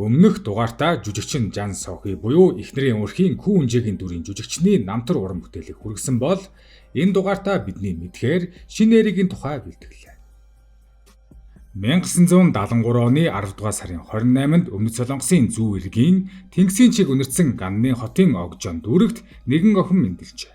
Өмнөх дугаартаа жүжигчин Жан Сохи буюу эхнэрийн өрхийн Күү Үнжээгийн дүрийн жүжигчний намтар уран бүтээлийг хүргэсэн бол энэ дугаартаа бидний мэдхээр шинэ эрийн тухай бэлтгэлээ. 1973 оны 10 дугаар сарын 28-нд Өмнөд Солонгосын зүүн эргийн Тэнгисийн чиг үнэрсэн Ганны хотын Огжон дүүрэгт нэгэн охин мэндэлжээ.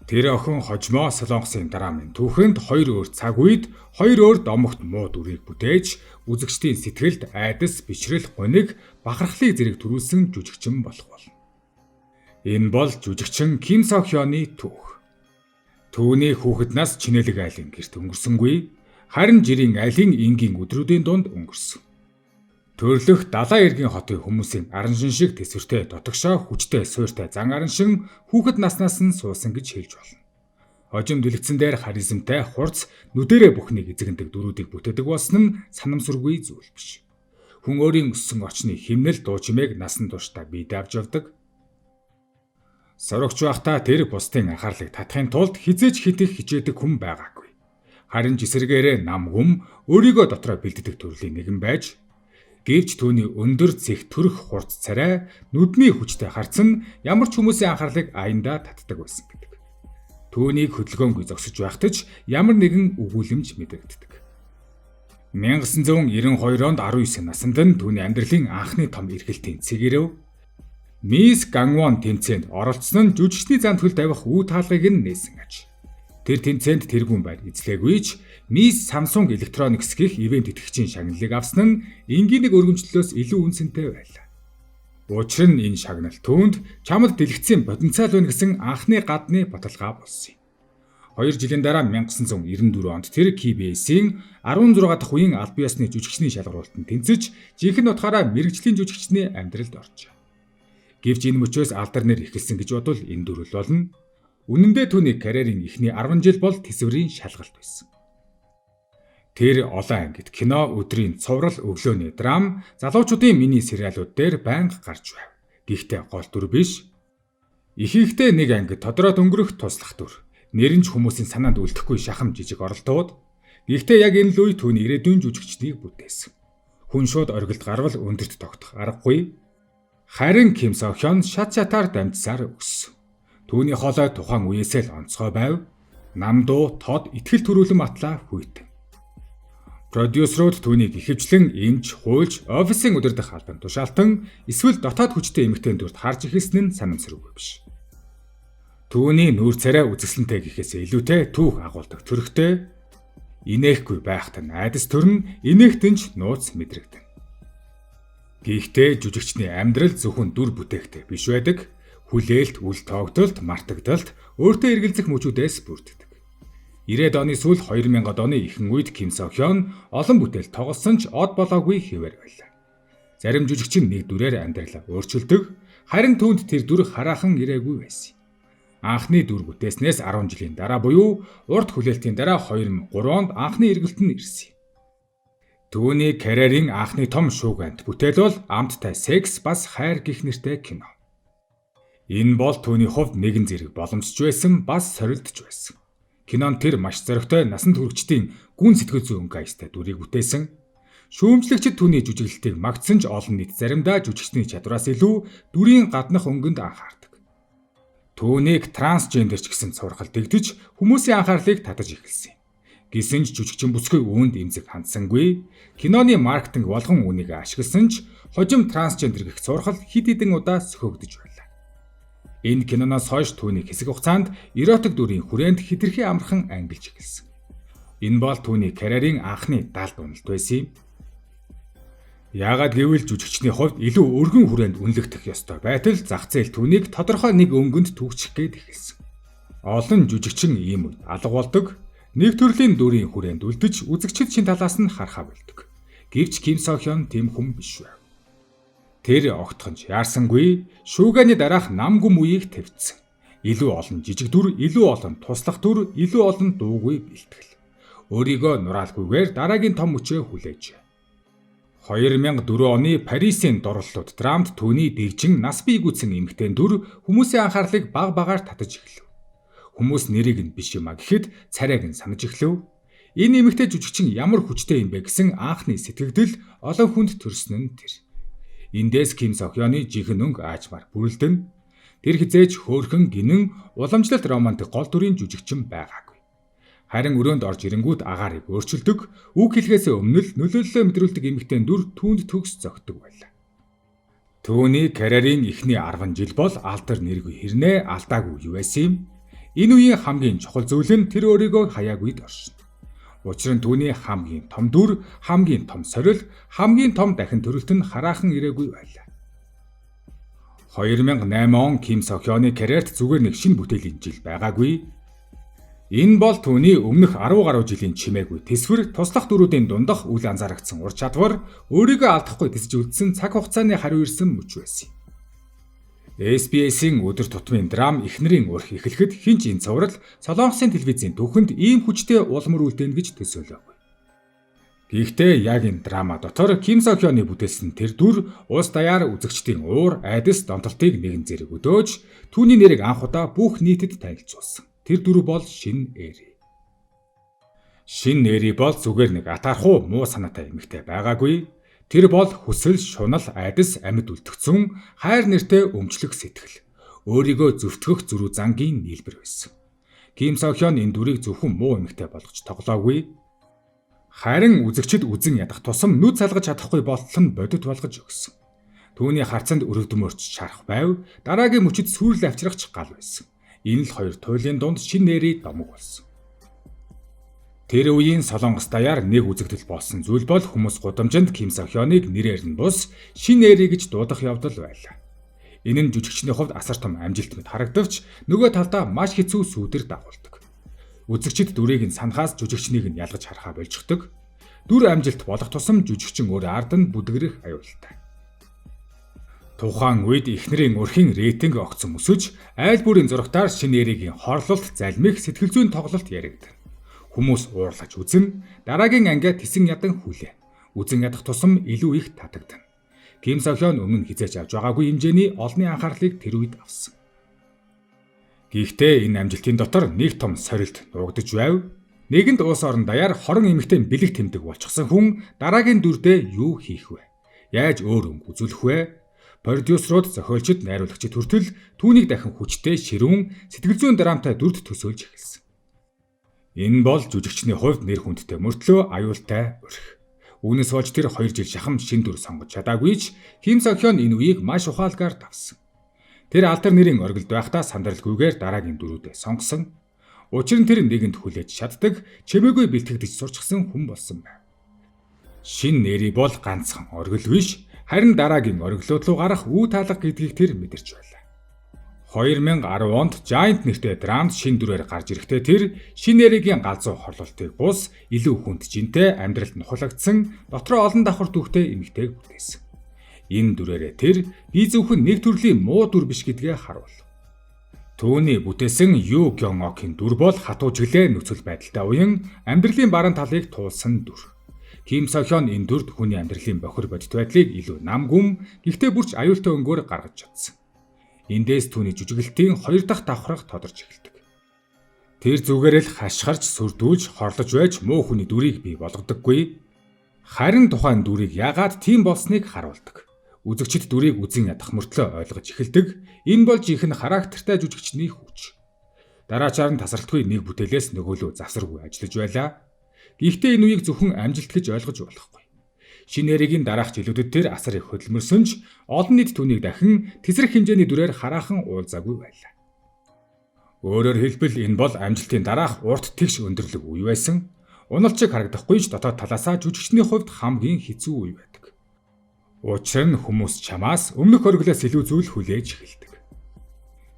Тэр охин хожмоо Солонгосын драмын түүхэнд 2 өөр цаг үед 2 өөр домогт муу дүрийг бүтээж үзэгчдийн сэтгэлд айдас, бичрэл, гуниг, бахархлыг зэрэг төрүүлсэн жүжигчин болох болно. Энэ бол жүжигчин Ким Сохёны түүх. Түүний хүүхэд нас Чинэлэг айлын гэрт өнгөрсөнгүй, харин жирийн айлын энгийн өдрүүдийн дунд өнгөрсөн. Төрлөх далайн эргийн хотын хүмүүсийн аран шин шиг тэсвэртэй дотогшоо хүчтэй суйртай зан аран шин хүүхэд наснаас нь суусан гэж хэлж болно. Хожим дэлгэцэн дээр харизмтай хурц нүдэрэ бүхнийг эзэгэндэг дөрүүдийг бүтээдэг болсон нь санамсаргүй зүйл биш. Хүн өөрийн өссөн орчны химнэл дуу чимээг насан туршдаа бие даавж явдаг. Сорогч байхдаа тэр бусдын анхаарлыг татахын тулд хизээж хитэх хичээдэг хүн байгаагүй. Харин жисэргээрээ нам хүм өөрийгөө дотроо бэлддэг төрлийн нэгэн байж гэвч түүний өндөр зэх төрх хурц царай нүдний хүчтэй харцсан ямар ч хүмүүсийн анхаарлыг аяндаа татдаг байсан гэдэг. Түүнийг хөдөлгөөнгүй зогсож байхдаж ямар нэгэн өгүүлэмж мэдрэгддэг. 1992 онд 19 наснд нь түүний амьдралын анхны том эргэлтийн цэгэрв Мисс Гангвон тэмцээнд оролцсон нь жүжигчний зам төлөв тавих үе таалгыг нь нээсэн аж. Тэр тэмцээнд тэргүүн байр эзлээгүй ч Мисс Samsung Electronics гэх ивент итгэгчийн шагналыг авсан нь энгийн нэг өргөмжлөлөөс илүү үнцэнтэй байлаа. Учир нь энэ шагнал түүнд чамд дэлгэцийн потенциал байна гэсэн анхны гадны баталгаа болсон юм. 2 жилийн дараа 1994 онд тэр KBS-ийн 16 дахь үеийн албан ёсны жүжигчний шалгаруулалтанд тэнцэж жинхэнэ утгаараа мэрэгжлийн жүжигчний амьдралд оржээ. Гэвч энэ мөчөөс алдар нэр эхэлсэн гэж бодвол энэ дүрэл болно. Үнэн дээр түүний карьерийн эхний 10 жил бол тэсвэрийн шалгалт байсан. Тэр олон ангид кино, өдрийн цуврал, өглөөний драм, залуучуудын мини сериалууд дээр байнга гарч байв. Гэхдээ гол дүр биш. Ихэнхдээ нэг ангид тодроод өнгөрөх туслах дүр. Нэрнж хүмүүсийн санаанд үлдэхгүй шахам жижиг оролдоод. Гэхдээ яг энэ л үе түүний ирээдүйн жүжигчдийг бүтээсэн. Хүн шууд оргилд гарвал өндөрт тогтох аргагүй. Харин Ким Сохён шат шатаар дамжсаар өссөн. Түүний хоолой тухайн үеэсээ л онцгой байв. Намдуу, тод, итгэл төрүүлэн матлаа хүйтэн. Продюсерууд түүнийг ихэвчлэн эмч, хуульч, офисын удирдах албан тушаалтан эсвэл дотоод хүчтэй эмэгтэйн дүрд харж эхэлсэн нь санамсаргүй биш. Түүний нүүр царай үзэсгэлэнтэй гэхээс илүүтэй түүх агуулдаг төрхтэй инээхгүй байхад нь айдас төрн инээхтэнч нууц мэдрэгдэн. Гэхдээ жүжигчний амьдрал зөвхөн дүр бүтээхтэй биш байдаг. Хүлээлт, үл тоогдолт, мартагдалт, өөртөө эргэлзэх мөчүүдээс бүрддэг. 90-ад оны сүүл 2000-ад оны ихэнх үед Ким Сохён олон бүтээл тоглосон ч од болоогүй хэвээр байлаа. Зарим жүжигчин нэг дүрээр амьдралаа өөрчилдөг, харин түүнд тэр дүр хараахан ирээгүй байсан. Анхны дүр бүтээснээс 10 жилийн дараа буюу урт хүлээлтийн дараа 2003 онд анхны эргэлт нь ирсэн. Түүний карьерийн анхны том шуугиант бүтээл бол Амттай секс бас хайр гэх нэртэй кино. Энэ бол түүний хувьд нэгэн зэрэг боломжч байсан, бас сорилдж байсан. Кинонд тэр маш зоригтой насанд хүрэгчдийн гүн сэтгэл зүйн гайстай дүрийг бүтээсэн. Шүүмжлэгчид түүний жүжиглэлтийг магтсан ч олон нийт заримдаа жүжигчний чадвараас илүү дүрийн гаднах өнгөнд анхаардаг. Түүнийг трансгендер ч гэсэн сургал дэгдэж хүмүүсийн анхаарлыг татаж эхэлсэн. Гэсэн ч жүжигчин бүсгүй үүнд эмзэг хандсангүй. Киноны маркетинг болгон үүнийг ашигласан ч хожим трансгендер гэх сургал хэд хэдэн удаа сөхөгдөж байлаа. Энэ киноноос хойш түүний хэсэг хугацаанд эротик дүрийн хүрээнд хэтэрхий амархан ангилж эхэлсэн. Энэ бол түүний карьерийн анхны далд уналт байсан юм. Яагаад гэвэл жүжигчний хувьд илүү өргөн хүрээнд үнэлэгдэх ёстой байтал зах зээл түүнийг тодорхой нэг өнгөнд түгчих гээд эхэлсэн. Олон жүжигчин ийм үед алга болдог. Нэг төрлийн дүрийн хүрээнд үлдэж үзэгчид шин талаас нь харахаа болдог. Гэвч Ким Сохён тийм хүн биш байв. Тэр огтхонч яарсангүй шууганы дараах нам гүм үеийг тавьдсан. Илүү олон жижиг дүр, илүү олон туслах дүр, илүү олон дуугүй бэлтгэл. Өөрийгөө нураалгүйгээр дараагийн том мөчөө хүлээж. 2004 оны Парисын дурлалууд драмд түүний дэгжин нас бий гүйтсэн эмэгтэйн дүр хүмүүсийн анхаарлыг баг багаар татаж эхлэв. Хүмүүс нэрийг нь биш юм а гэхэд царайг нь санаж эхлэв. Энэ эмэгтэй жүжигчин ямар хүчтэй юм бэ гэсэн анхны сэтгэгдэл олон хүнд төрсөн нь тэр. Эндээс Ким Сохёны жинхэнэ өнгө аажмаар бүрэлдэн тэр хизээж хөөрхөн гинэн уламжлалт романтик гол дүрийн жүжигчин байгаагүй. Харин өрөөнд орж ирэнгүүт агаарыг өөрчилдөг, үг хэлхээс өмнө л нөлөөллөө мэдрүүлдэг эмэгтэй дүр түүнд төгс зогтдог байлаа. Түүний карьерийн эхний 10 жил бол алдар нэргүй хэрнээ алдаагүй юу байсан юм? Энэ үеийн хамгийн чухал зүйл нь тэр өөрийгөө хаягүйд оршино. Учир нь түүний хамгийн том дүр, хамгийн том сорил, хамгийн том дахин төрөлт нь хараахан ирээгүй байлаа. 2008 он Ким Сохёны карьерт зүгээр нэг шинэ бүтээлийн жил байгаагүй. Энэ бол түүний өмнөх 10 гаруй жилийн чимээгүй тэсвэр туслах дүрүүдийн дундах үл анзаарагдсан ур чадвар, өөрийгөө алдахгүй тэсэж үлдсэн цаг хугацааны хариу ирсэн мөч байсан. SBS-ийн өдөр тутмын драм эхнэрийн урх эхлэхэд хинч энэ цуврал Солонгосын телевизийн түүхэнд ийм хүчтэй улмөр үлдээнэ гэж төсөөлөөгүй. Гэхдээ яг энэ драма дотор Ким Сохёны бүтээсэн тэр дүр улс даяар үзэгчдийн уур, айдас, донтолтыг нэгэн зэрэг өдөөж түүний нэрийг анх удаа бүх нийтэд танилцуулсан. Тэр дүр бол Шин Эри. Шин Эри бол зүгээр нэг атаархуу муу санаатай эмэгтэй байгаагүй. Тэр бол хүсэл, шунал, айдас, амьд үлдгэцэн, хайр нэртэй өмчлөх сэтгэл, өөрийгөө зөвтгөх зөрүү зангийн нийлбэр байсан. Ким Сохён энэ дүрийг зөвхөн муу эмэгтэй болгож тоглоогүй. Харин үзэгчид үзэн ядах тусам нүд салгаж чадахгүй болтол нь бодит болгож өгсөн. Түүний харцанд өрөвдөмөрч шарах байв, дараагийн мөчөд сүрэл авчрахч гал байсан. Энэ л хоёр туйлын дунд Шин Эри домог болсон. Тэр үеийн Солонгос даяар нэг үзэгдэл болсон зүйл бол хүмүүс гудамжинд Ким Сохёныг нэрээр нь бус Шин Эри гэж дуудах явдал байлаа. Энэ нь жүжигчний хувьд асар том амжилт мэт харагдавч нөгөө талдаа маш хэцүү сүүдэр дагуулдаг. Үзэгчид дүрийг нь санахаас жүжигчнийг нь ялгаж харахаа болжгдог. Дүр амжилт болох тусам жүжигчин өөрөө ард нь бүдгэрэх аюултай. Тухайн үед эхнэрийн өрхийн рейтинг огцом өсөж, айл бүрийн зурагтаар Шин Эригийн хорлолт, залмих, сэтгэл зүйн тоглолт яригдана. Хүмүүс уурлаж үзэн, дараагийн ангиа тэсэн ядан хүлээн. Үзэн ядах тусам илүү их татагдана. Ким Сохён өмнө хизээж авч байгаагүй хэмжээний олонний анхаарлыг тэр үед авсан. Гэхдээ энэ амжилтын дотор нэг том сорилт нуугдж байв. Нэгэнд улс орон даяар хорон эмэгтэй бэлэг тэмдэг болчихсон хүн дараагийн дүрдээ юу хийх вэ? Яаж өөр өнгө үзүүлэх вэ? Продюсерууд, зохиолчид, найруулагчид хүртэл түүнийг дахин хүчтэй, ширүүн, сэтгэл зүйн драматай дүрд төсөөлж эхэлсэн. Энэ бол жүжигчний хувьд нэр хүндтэй мөртлөө аюултай өрх. Үүнээс болж тэр 2 жил шахам шин дүр сонгож чадаагүй ч Ким Сохён энэ үеийг маш ухаалгаар давсан. Тэр алдар нэрийн оргилд байхдаа сандралгүйгээр дараагийн дүрүүдээ сонгосон. Учир нь тэр нэгэнд хүлээж чаддаг, чимээгүй бэлтгэгдэж сурчсан хүн болсон байна. Шин Эри бол ганцхан оргил биш, харин дараагийн оргилууд руу гарах үе таалга гэдгийг тэр мэдэрч байлаа. 2010 онд Giant нэртэй драмд шин дүрээр гарч ирэхдээ тэр Шин Эригийн галзуу хорлолтыг бус, илүү хүнд жинтэй, амьдралд нухлагдсан, дотроо олон давхар түүхтэй эмэгтэйг бүтээсэн. Энэ дүрээрээ тэр би зөвхөн нэг төрлийн муу дүр биш гэдгээ харуул. Түүний бүтээсэн Ю Гён-окийн дүр бол хатуу чиглээ нөхцөл байдалтай уян амьдралын баруун талыг туулсан дүр. Ким Сохён энэ дүрд хүний амьдралын бохир бодит байдлыг илүү намгүм, гэхдээ бүрч аюултай өнгөөр гаргаж чадсан. Эндээс түүний жүжиглэлтийн 2 дахь давхрах тодорч эхэлдэг. Тэр зүгээр л хашгирч, сүрдүүлж, хорлож байж муу хүний дүрийг бий болгодоггүй. Харин тухайн дүрийг яагаад тийм болсныг харуулдаг. Үзэгчид дүрийг үзэн ядах мөртлөө ойлгож эхэлдэг. Энэ бол жинхэнэ характертай жүжигчний хүч. Дараачаар нь тасралтгүй нэг бүтээлээс нөгөөлөө завсаргүй ажиллаж байлаа. Гэхдээ энэ үеийг зөвхөн амжилт гэж ойлгож болохгүй. Шин Эригийн дараах жилүүдэд тэр асар их хөдөлмөрсөн ч олон нийт түүнийг дахин тесрэх хэмжээний дүрээр хараахан уулзаагүй байлаа. Өөрөөр хэлбэл энэ бол амжилтын дараах урт тэгш өндөрлөг үе байсан. Уналчиг харагдахгүй ч дотоод талаасаа жүжигчний хувьд хамгийн хэцүү үе байдаг. Учир нь хүмүүс чамаас өмнөх оргилоос илүү зүйл хүлээж эхэлдэг.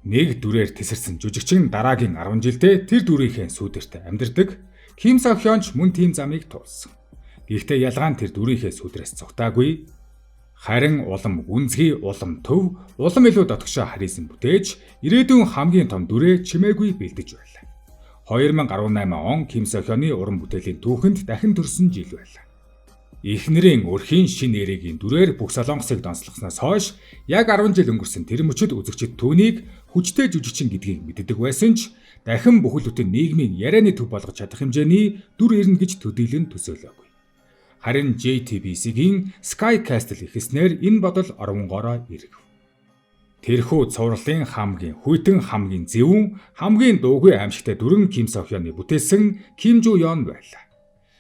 Нэг дүрээр тесэрсэн жүжигчин дараагийн 10 жилдээ тэр дүрийнхээ сүүдэртэ амьдардаг. Ким Сохён ч мөн тийм замыг туулсан. Гэхдээ ялгаа нь тэр дүрийнхээ сүдрээс цугтаагүй. Харин улам гүнзгий, улам төв, улам илүү дотгошоо харизм бүтээж, ирээдүйн хамгийн том дүрээ чимээгүй бэлдэж байлаа. 2018 он Ким Сохёны уран бүтээлийн түүхэнд дахин төрсөн жил байлаа. Эхнэрийн өрхийн Шин Эригийн дүрээр бүх Солонгосыг донслогсноос хойш яг 10 жил өнгөрсөн тэр мөчид үзэгчид түүнийг хүчтэй жүжигчин гэдгийг мэддэг байсан ч дахин бүхэл бүтэн нийгмийн ярианы төв болгож чадах хэмжээний дүр ирнэ гэж төдийлөн төсөөлөөгүй. Харин JTBC-гийн Sky Castle ихэснээр энэ бодол оронгороо иргэв. Тэрхүү цувралын хамгийн хүйтэн хамгийн зөвүүн хамгийн дуугүй аимшигтай дүрэн Ким Сохёны бүтээсэн Ким Жу Ён байлаа.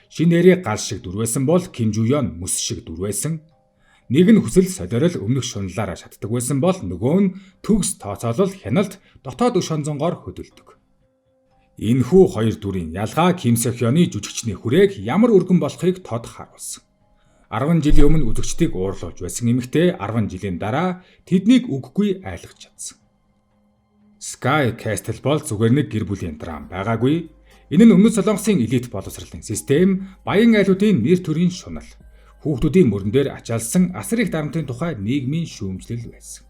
Шинээрээ гал шиг дүрвэсэн бол Ким Жу Ён мөс шиг дүрвэсэн. Нэг нь хүсэл солиорол өмнөх шунлаараа шатдаг байсан бол нөгөө нь төгс тооцоолол хяналт дотоод өш хонзонгоор хөдөлдөг. Энэхүү хоёр дүрийн ялгаа Ким Сохёны жүжигчний хүрээг ямар өргөн болохыг тод харуулсан. 10 жилийн өмнө үзэгчдийг уурлуулж байсан эмэгтэй 10 жилийн дараа тэднийг үггүй айлгаж чадсан. Sky Castle бол зүгээр нэг гэр бүлийн драм байгаагүй. Энэ нь Өмнөд Солонгосын элит боловсролын систем, баян айлуудын нэр төрийн шунал, хүүхдүүдийн мөрөн дээр ачаалсан асар их дарамтын тухай нийгмийн шүүмжлэл байсан.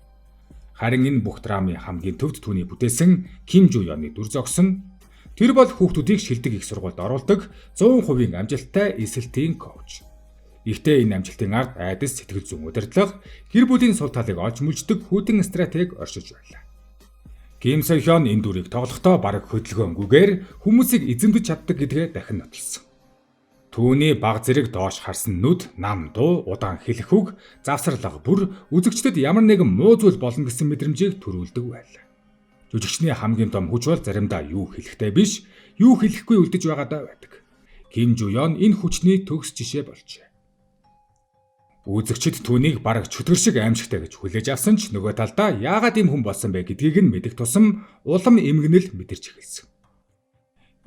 Харин энэ бүх драмын хамгийн төвд түүний бүтээсэн Ким Жу Ёны дүр зогсон. Тэр бол хүүхдүүдийг шилдэг их сургуульд оруулдаг 100% амжилттай эсэлтийн коуч. Гэхдээ энэ амжилтын ард айдас сэтгэл зүйн удирдлага, гэр бүлийн сул талыг олж мүждэг хүйтэн стратеги оршиж байлаа. Ким Сохён энэ дүрийг тоглохдоо бараг хөдөлгөөнгүйгээр хүмүүсийг эзэмдэж чаддаг гэдгээ дахин нотолсон. Түүний баг зэрэг доош харсан нүд, нам дуу, удаан хэлэх үг, завсарлага бүр үзэгчдэд ямар нэгэн муу зүйл болно гэсэн мэдрэмжийг төрүүлдэг байлаа. Жүжигчний хамгийн том хүч бол заримдаа юу хэлэхтэй биш, юу хэлэхгүй үлдэж байгаадаа байдаг. Ким Жу Ён энэ хүчний төгс жишээ болжээ. Үзэгчид түүнийг бараг чөтгөр шиг аимшигтай гэж хүлээж авсан ч нөгөө талдаа яагаад ийм хүн болсон бэ гэдгийг нь мэдэх тусам улам эмгэнэл мэдэрч эхэлсэн.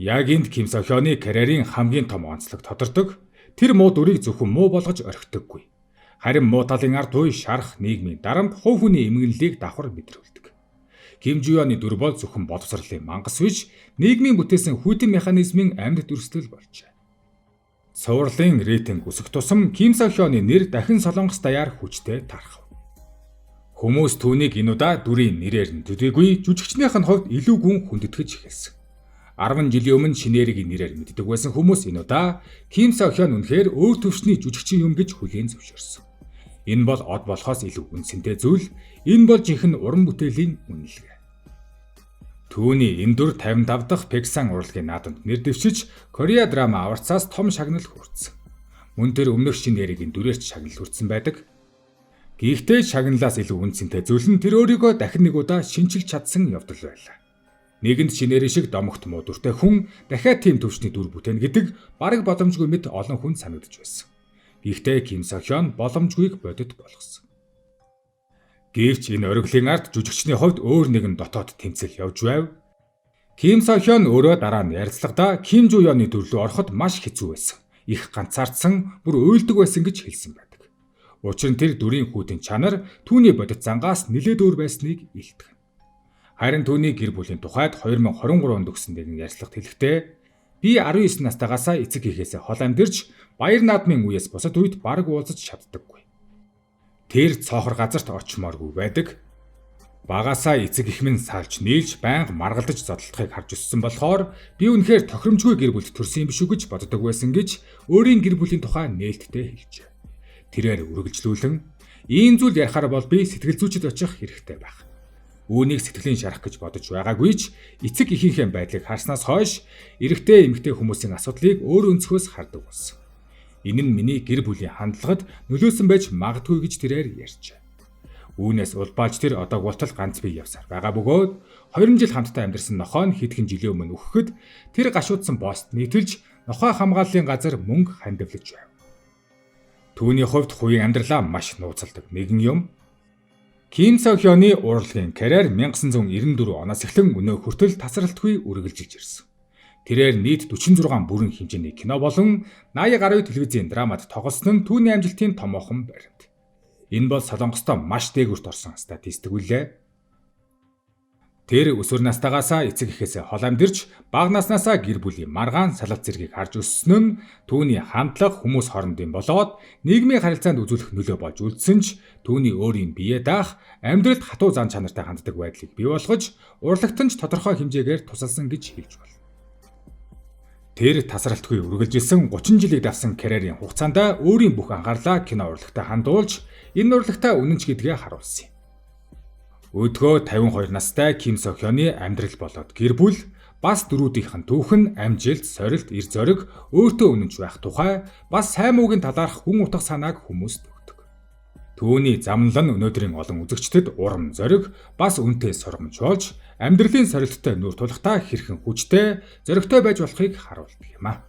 Яг энд Ким Сохёны карьерийн хамгийн том онцлог тодордог. Тэр муу дүрийг зөвхөн муу болгож орхидоггүй. Харин муу талын ард туй шарах нийгмийн дарамт хувь хүний эмгэнлийг давхар мэдрүүлдэг. Ким Жу Ёны дүр бол зөвхөн боловсролын мангас биш, нийгмийн бүтээсэн хүйтэн механизмын амьд дүрслэл болжээ. Цувралын рейтинг өсөх тусам Ким Сохёны нэр дахин Солонгос даяар хүчтэй тархав. Хүмүүс түүнийг энэ удаа дүрийн нэрээр нь төдийгүй жүжигчнийх нь хувьд илүү гүн хүндэтгэж эхэлсэн. 10 жилийн өмнө шинээрийн нэрээр мэддэг байсан хүмүүс энэ удаа Ким Сохён үнэхээр өөр төвчний жүжигчин юм гэж хүлээн зөвшөөрсөн. Энэ бол од болохоос илүү үнцэнтэй зүйл, энэ бол жинхэнэ уран бүтээлийн үнэлгээ. Түүний энэ дүр 55 дахь Пексан урлагийн наадамд нэр дэвшиж, Кореа драма аварцаас том шагнал хүртсэн. Мөн тэр өмнөх шинээрийн дүрээр ч шагнал хүртсэн байдаг. Гэхдээ шагналаас илүү үнцэнтэй зүйл нь тэр өөрийгөө дахин нэг удаа шинчилж чадсан явдал байлаа. Нэгэнд шинээрийн шиг домогт муу дүртэй хүн дахиад тийм төвчний дүр бүтээнэ гэдэг бараг боломжгүй мэт олон хүнд санагдаж байсан. Гэхдээ Ким Сохён боломжгүйг бодит болгосон. Гэвч энэ оргилын ард жүжигчний хувьд өөр нэгэн дотоод тэмцэл явж байв. Ким Сохён өөрөө дараа нь ярилцлагада Ким Жу Ёны дүр рүү ороход маш хэцүү байсан. Их ганцаардсан, бүр уйлдаг байсан гэж хэлсэн байдаг. Учир нь тэр дүрийн хүйтэн чанар түүний бодит зангаас нэлээд өөр байсныг илтгэв. Харин түүний гэр бүлийн тухайд 2023 онд өгсөн нэгэн ярилцлагт хэлэхдээ би 19 настайгаасаа эцэг хийхээсээ хол амьдэрч баяр наадмын үеэс бусад үед бараг уулзаж чаддаггүй. Тэр цоохор газарт очимооргүй байдаг. Багаасаа эцэг их минь салж нийлж байнга маргалдаж зодтолтохыг харж өссөн болохоор би үнэхээр тохиромжгүй гэр бүлд төрсөн юм биш үү гэж боддог байсан гэж өөрийн гэр бүлийн тухай нээлттэй хэлжээ. Тэрээр үргэлжлүүлэн ийм зүйл ярихаар бол би сэтгэл зүйчэд очих хэрэгтэй байх. Үүнийг сэтгэлийн шарах гэж бодож байгаагүй ч эцэг эхийнхээ байдлыг харснаас хойш эрэгтэй эмэгтэй хүмүүсийн асуудлыг өөр өнцгөөс хардаг болсон. Энэ нь миний гэр бүлийн хандлагад нөлөөсөн байж магадгүй гэж тэрээр ярьжээ. Үүнээс улбааж тэр одоо гутал ганц бие явсаар байгаа бөгөөд 20 жил хамтдаа амьдарсан нохоо нь хэдхэн жилийн өмнө өгөхөд тэр гашуудсан пост нийтэлж нохой хамгааллын газар мөнгө хандивлаж байв. Түүний хувьд хувийн амьдралаа маш нууцалдаг нэгэн юм. Ким Сохёны урлагийн карьер 1994 оноос эхлэн өнөө хүртэл тасралтгүй үргэлжилж ирсэн. Тэрээр нийт 46 бүрэн хэмжээний кино болон 80 гаруй телевизийн драмад тоглосон нь түүний амжилтын томоохон баримт. Энэ бол Солонгостой маш дээгүүрт орсон статистик үлээ. Тэр өсвөр настайгаасаа эцэг эхээсээ хол амьдэрч бага наснаасаа гэр бүлийн маргаан салалт зэргийг харж өссөн нь түүний хандлага хүмүүс хоорондын болоод нийгмийн харилцаанд үзүүлэх нөлөө болж үлдсэн ч түүний өөрийн бие даах амьдралд хатуу зан чанартай ханддаг байдлыг бий болгож урлагт нь ч тодорхой хэмжээгээр тусалсан гэж хэлж байна. Тэр тасралтгүй үргэлжилсэн 30 жилийг давсан карьерийн хугацаанд өөрийн бүх анхаарлаа кино урлагтаа хандуулж энэ урлагтаа үнэнч гэдгээ харуулсан юм. Өдгөө 52 настай Ким Сохёны амьдрал болоод гэр бүл бас дөрүүдийнх нь түүхэн, амжилт, сорилт, эр зориг, өөртөө үнэнч байх тухай, бас сайн муугийн талаарх хүн утга санааг хүмүүст өгдөг. Түүний замнал нь өнөөдрийн олон үзэгчдэд урам зориг, бас үнэтэй сургамж болж, амьдралын сорилттой нүүр тулахтаа хэрхэн хүчтэй, зоригтой байж болохыг харуулдаг юм а.